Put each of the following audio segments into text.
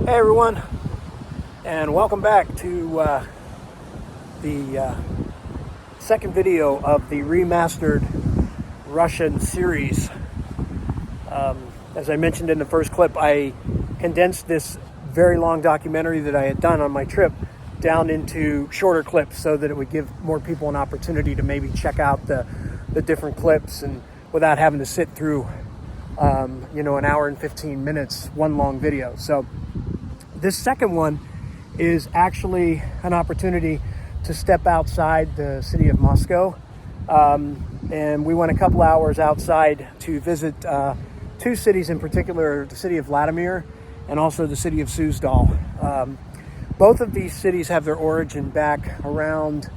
Hey everyone, and welcome back to the second video of the remastered Russian series. As I mentioned in the first clip, I condensed this very long documentary that I had done on my trip down into shorter clips so that it would give more people an opportunity to maybe check out the different clips and without having to sit through an hour and 15 minutes, one long video. So this second one is actually an opportunity to step outside the city of Moscow. And we went a couple hours outside to visit two cities in particular, the city of Vladimir and also the city of Suzdal. Both of these cities have their origin back around,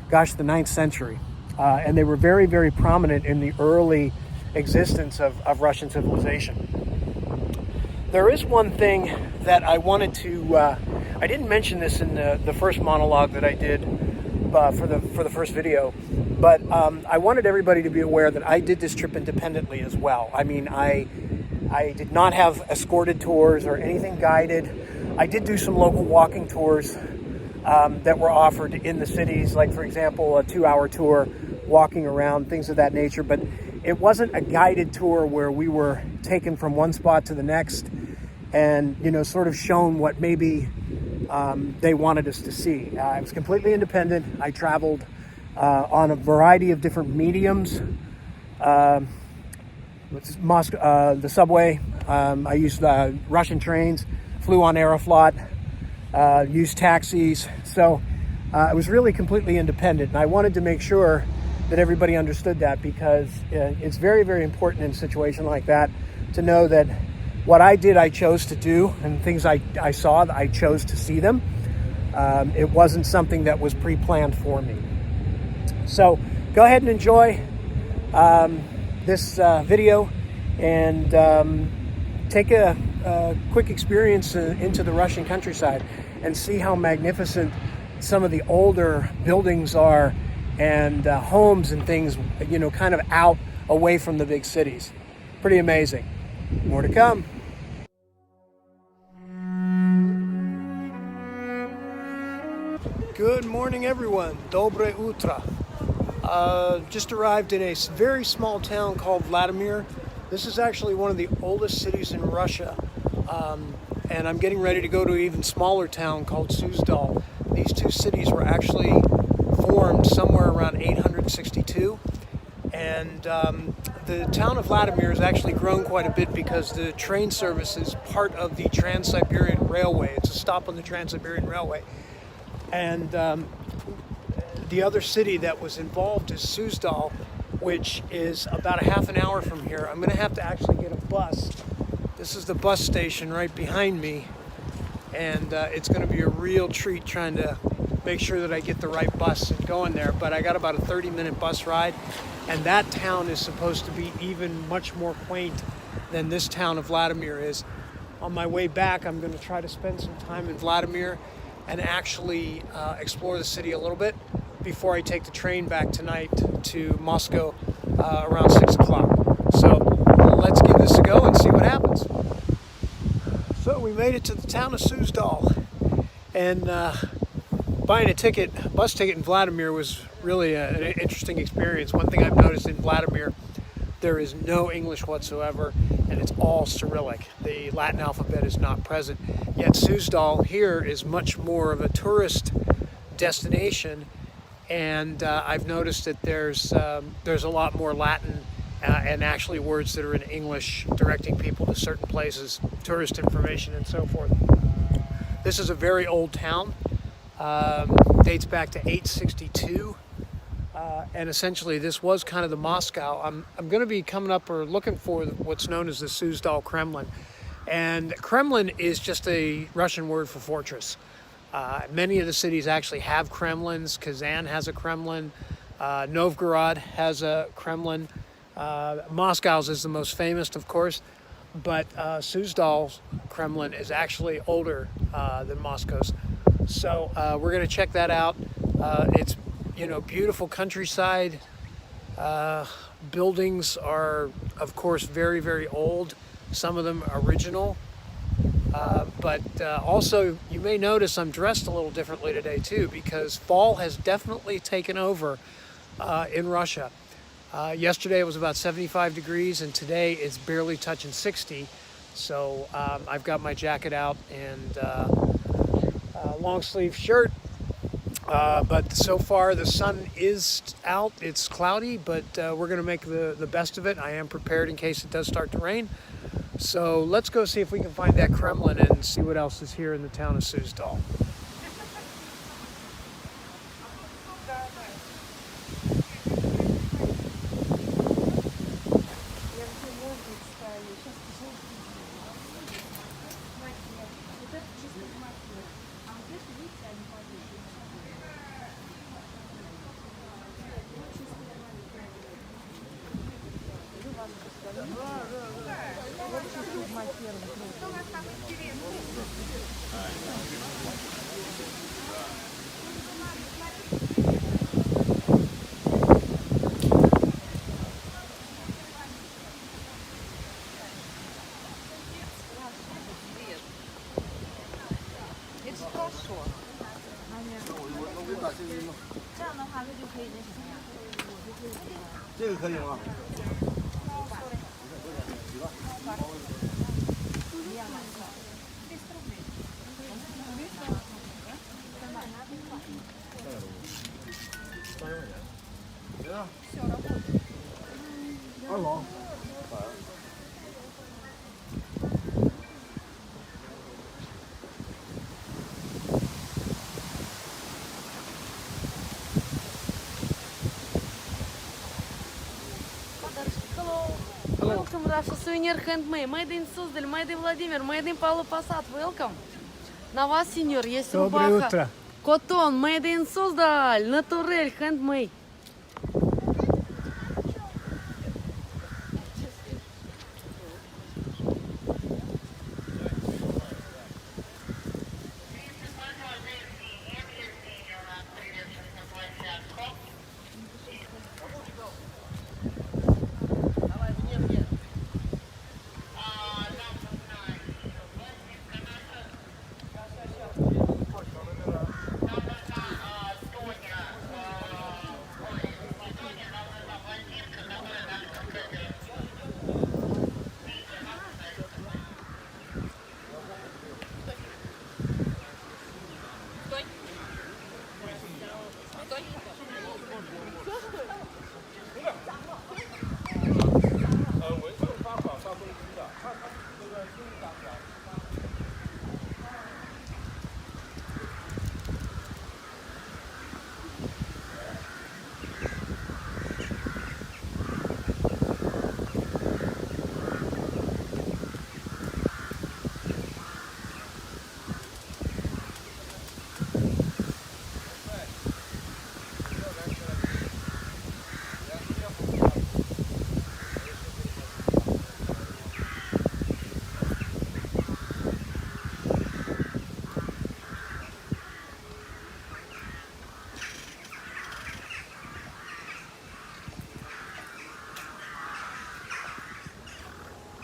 the 9th century. And they were very, very prominent in the early existence of Russian civilization. There is one thing that I wanted to, I didn't mention this in the first monologue that I did for the first video, but I wanted everybody to be aware that I did this trip independently as well. I mean, I did not have escorted tours or anything guided. I did do some local walking tours that were offered in the cities, like for example, a 2-hour tour, walking around, things of that nature, but it wasn't a guided tour where we were taken from one spot to the next and, sort of shown what maybe they wanted us to see. I was completely independent. I traveled on a variety of different mediums. The subway, I used Russian trains, flew on Aeroflot, used taxis. So I was really completely independent, and I wanted to make sure that everybody understood that, because it's very, very important in a situation like that to know that what I did, I chose to do, and things I saw, I chose to see them. It wasn't something that was pre-planned for me. So go ahead and enjoy this video and take a quick experience into the Russian countryside and see how magnificent some of the older buildings are and homes and things, kind of out away from the big cities. Pretty amazing. More to come. Good morning, everyone. Dobre utro. Just arrived in a very small town called Vladimir. This is actually one of the oldest cities in Russia. And I'm getting ready to go to an even smaller town called Suzdal. These two cities were actually formed somewhere around 862. And the town of Vladimir has actually grown quite a bit because the train service is part of the Trans-Siberian Railway. It's a stop on the Trans-Siberian Railway. And the other city that was involved is Suzdal, which is about a half an hour from here. I'm going to have to actually get a bus. This is the bus station right behind me. And it's going to be a real treat trying to make sure that I get the right bus and go in there. But I got about a 30-minute bus ride. And that town is supposed to be even much more quaint than this town of Vladimir is. On my way back, I'm going to try to spend some time in Vladimir and actually explore the city a little bit before I take the train back tonight to Moscow around 6 o'clock. So let's give this a go and see what happens. So we made it to the town of Suzdal, and buying a bus ticket in Vladimir was really an interesting experience. One thing I've noticed in Vladimir, there is no English whatsoever, and it's all Cyrillic. The Latin alphabet is not present. Yet Suzdal here is much more of a tourist destination, and I've noticed that there's a lot more Latin and actually words that are in English directing people to certain places, tourist information and so forth. This is a very old town, dates back to 862. And essentially this was kind of the Moscow. I'm going to be coming up or looking for what's known as the Suzdal Kremlin. And Kremlin is just a Russian word for fortress. Many of the cities actually have Kremlins. Kazan has a Kremlin. Novgorod has a Kremlin. Moscow's is the most famous, of course. But Suzdal's Kremlin is actually older than Moscow's. So we're going to check that out. It's beautiful countryside. Buildings are, of course, very, very old. Some of them original. But also, you may notice I'm dressed a little differently today too, because fall has definitely taken over in Russia. Yesterday it was about 75 degrees, and today it's barely touching 60. So I've got my jacket out and long sleeve shirt. But so far the sun is out. It's cloudy, but we're going to make the best of it. I am prepared in case it does start to rain. So let's go see if we can find that Kremlin and see what else is here in the town of Suzdal. Welcome Russia souvenir handmade, made in Suzdal, made in Vladimir, made in Pavlo Posad. Welcome. На вас, сеньор, есть рубаха. Cotton, made in Suzdal, natural, handmade.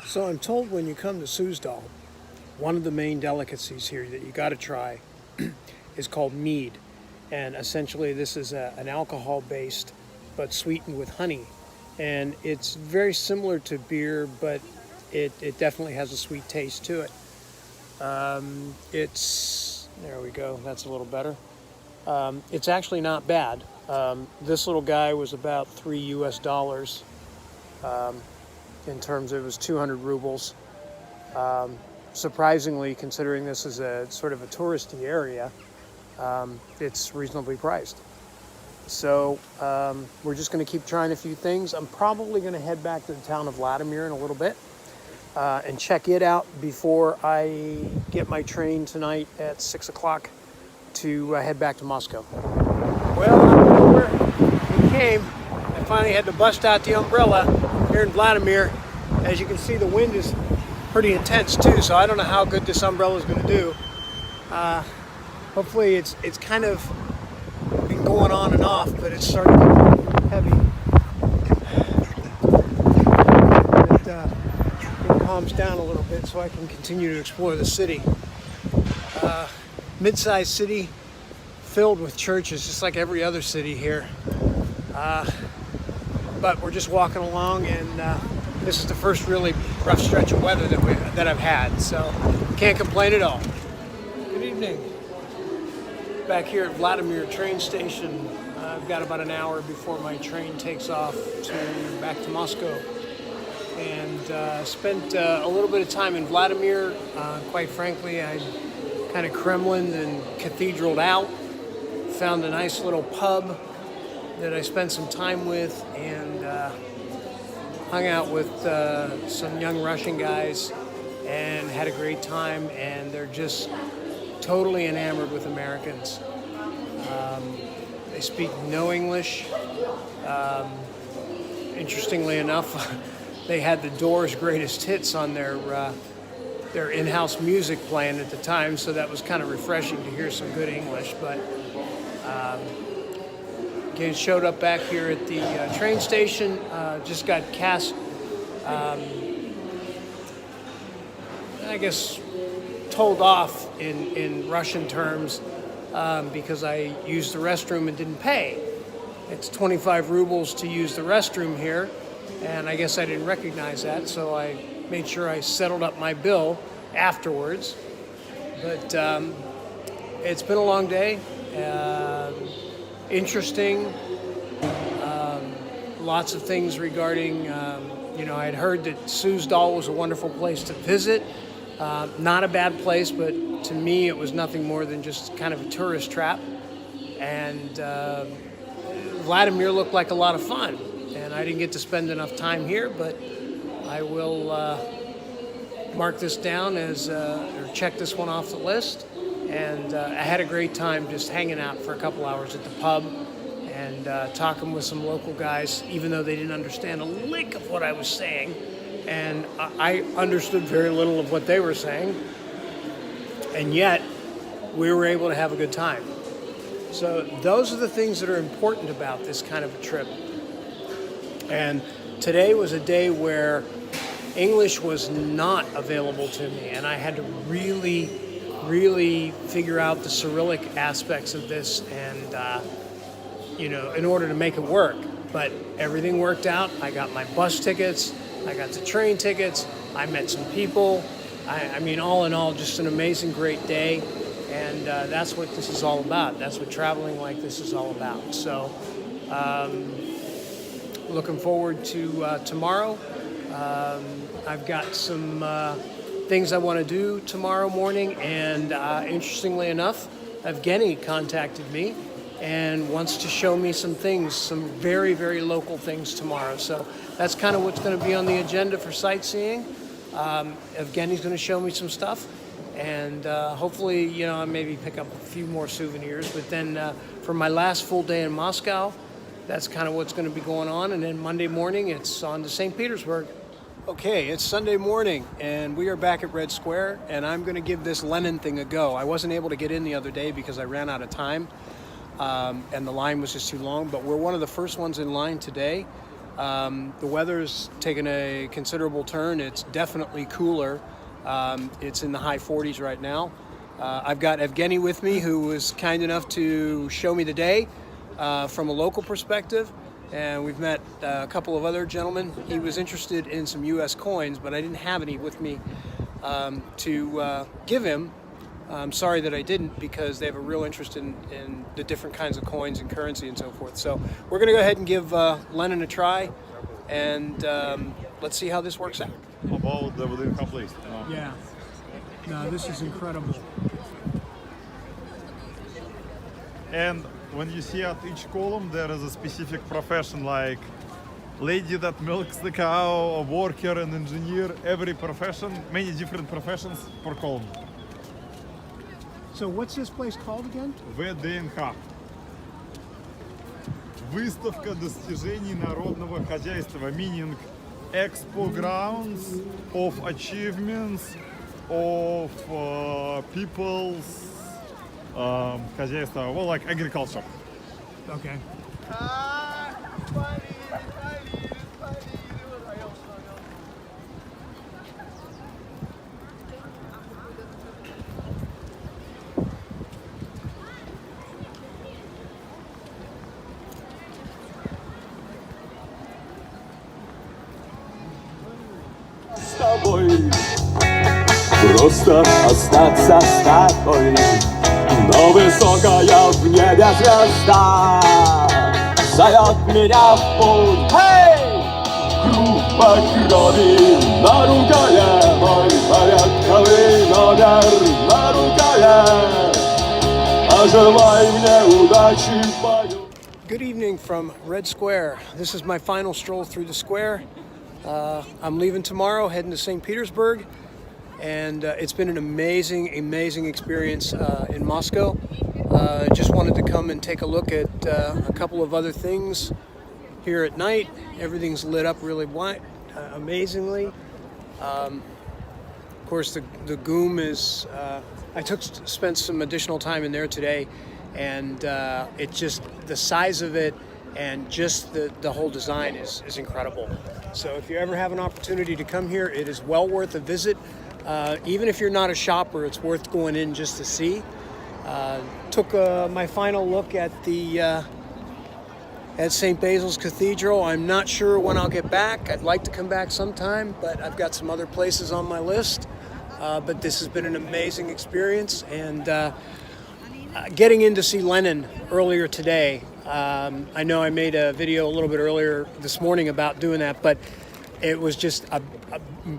So I'm told when you come to Suzdal, one of the main delicacies here that you got to try is called mead. And essentially this is an alcohol-based but sweetened with honey. And it's very similar to beer, but it definitely has a sweet taste to it. There we go, that's a little better. It's actually not bad. This little guy was about $3 US. In terms of it was 200 rubles. Surprisingly, considering this is a sort of a touristy area, it's reasonably priced. So we're just going to keep trying a few things. I'm probably going to head back to the town of Vladimir in a little bit and check it out before I get my train tonight at 6 o'clock to head back to Moscow. Well, I'm over. We came. I finally had to bust out the umbrella here in Vladimir. As you can see, the wind is pretty intense too, so I don't know how good this umbrella is going to do. Hopefully it's kind of been going on and off, but it's starting to get heavy. But, calms down a little bit so I can continue to explore the city. Mid-sized city filled with churches, just like every other city here. But we're just walking along, and this is the first really rough stretch of weather that I've had, so can't complain at all. Good evening. Back here at Vladimir train station. I've got about an hour before my train takes off back to Moscow. And spent a little bit of time in Vladimir. Quite frankly, I kind of Kremlin and cathedraled out. Found a nice little pub that I spent some time with, and hung out with some young Russian guys and had a great time, and they're just totally enamored with Americans. They speak no English. Interestingly enough, they had the Doors' greatest hits on their in-house music playing at the time, so that was kind of refreshing to hear some good English. But again, showed up back here at the train station. Just got cast, I guess, told off in Russian terms because I used the restroom and didn't pay. It's 25 rubles to use the restroom here, and I guess I didn't recognize that, so I made sure I settled up my bill afterwards. But it's been a long day, interesting, lots of things regarding, I had heard that Suzdal was a wonderful place to visit. Not a bad place, but to me it was nothing more than just kind of a tourist trap. And Vladimir looked like a lot of fun, and I didn't get to spend enough time here, but I will mark this down as, or check this one off the list. And I had a great time just hanging out for a couple hours at the pub and talking with some local guys, even though they didn't understand a lick of what I was saying. And I understood very little of what they were saying. And yet, we were able to have a good time. So those are the things that are important about this kind of a trip. And today was a day where English was not available to me, and I had to really figure out the Cyrillic aspects of this, and in order to make it work. But everything worked out. I got my bus tickets, I got the train tickets, I met some people. I mean, all in all, just an amazing, great day. And that's what this is all about. That's what traveling like this is all about. So, looking forward to tomorrow. I've got some things I want to do tomorrow morning, and interestingly enough, Evgeny contacted me and wants to show me some things, some very, very local things tomorrow. So that's kind of what's going to be on the agenda for sightseeing. Evgeny's going to show me some stuff, and hopefully, maybe pick up a few more souvenirs. But then for my last full day in Moscow, that's kind of what's going to be going on. And then Monday morning, it's on to St. Petersburg. Okay, it's Sunday morning, and we are back at Red Square, and I'm going to give this Lenin thing a go. I wasn't able to get in the other day because I ran out of time, and the line was just too long, but we're one of the first ones in line today. The weather's taken a considerable turn. It's definitely cooler. It's in the high 40s right now. I've got Evgeny with me, who was kind enough to show me the day from a local perspective. And we've met a couple of other gentlemen. He was interested in some U.S. coins, but I didn't have any with me to give him. I'm sorry that I didn't, because they have a real interest in the different kinds of coins and currency and so forth. So we're going to go ahead and give Lenin a try, and let's see how this works out. About the within complete. Yeah. No, this is incredible. And when you see at each column, there is a specific profession, like lady that milks the cow, a worker, an engineer, every profession, many different professions per column. So what's this place called again? ВДНХ. Выставка достижений народного хозяйства, meaning Expo grounds of achievements of people's хозяйство, well, like agriculture. Okay. просто остаться статуей, но высокая в небе звезда зовет меня в путь. Эй! Группа крови на рукаве, мой порядковый номер на рукаве. Пожелай мне удачи в бою. Good evening from Red Square. This is my final stroll through the square. I'm leaving tomorrow, heading to St. Petersburg, and it's been an amazing experience in Moscow. Just wanted to come and take a look at a couple of other things here at night. Everything's lit up really amazingly. Of course, the GUM is. I spent some additional time in there today, and it just the size of it and just the whole design is incredible. So if you ever have an opportunity to come here, it is well worth a visit. Even if you're not a shopper, it's worth going in just to see. Took my final look at the at St. Basil's Cathedral. I'm not sure when I'll get back. I'd like to come back sometime, but I've got some other places on my list. But this has been an amazing experience, and getting in to see Lenin earlier today. I know I made a video a little bit earlier this morning about doing that, but it was just a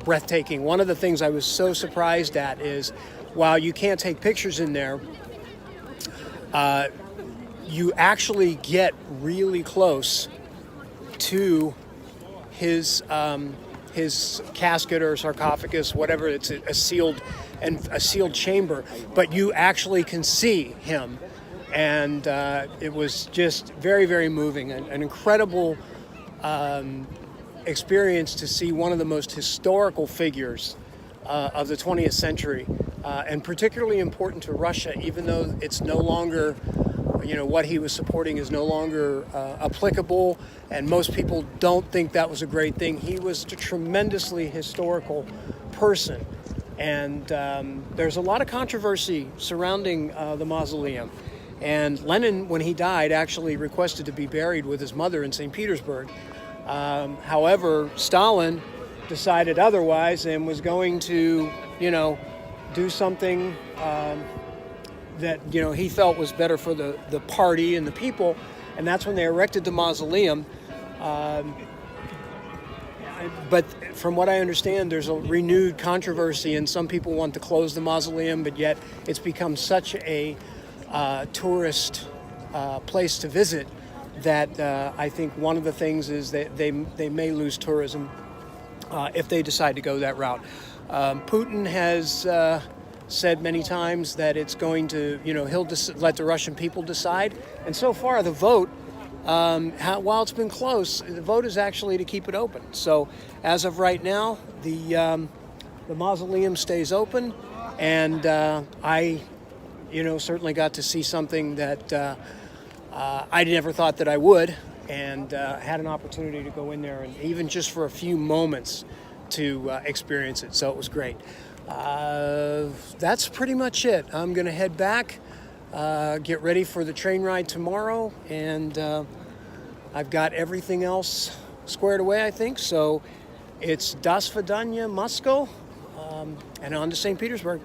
breathtaking. One of the things I was so surprised at is, while you can't take pictures in there, you actually get really close to his casket or sarcophagus, whatever. It's a sealed chamber, but you actually can see him, and it was just very moving. An incredible experience to see one of the most historical figures of the 20th century, and particularly important to Russia, even though it's no longer, what he was supporting is no longer applicable, and most people don't think that was a great thing. He was a tremendously historical person, and there's a lot of controversy surrounding the mausoleum. And Lenin, when he died, actually requested to be buried with his mother in St. Petersburg. However, Stalin decided otherwise and was going to, do something that he felt was better for the party and the people, and that's when they erected the mausoleum. But from what I understand, there's a renewed controversy, and some people want to close the mausoleum, but yet it's become such a tourist place to visit that I think one of the things is that they may lose tourism if they decide to go that route. Putin has said many times that it's going to, he'll let the Russian people decide. And so far, the vote, while it's been close, the vote is actually to keep it open. So as of right now, the mausoleum stays open, and I, certainly got to see something that I never thought that I would, and had an opportunity to go in there and even just for a few moments to experience it. So it was great. That's pretty much it. I'm going to head back, get ready for the train ride tomorrow, and I've got everything else squared away, I think. So it's Das Vidanya, Moscow, and on to St. Petersburg.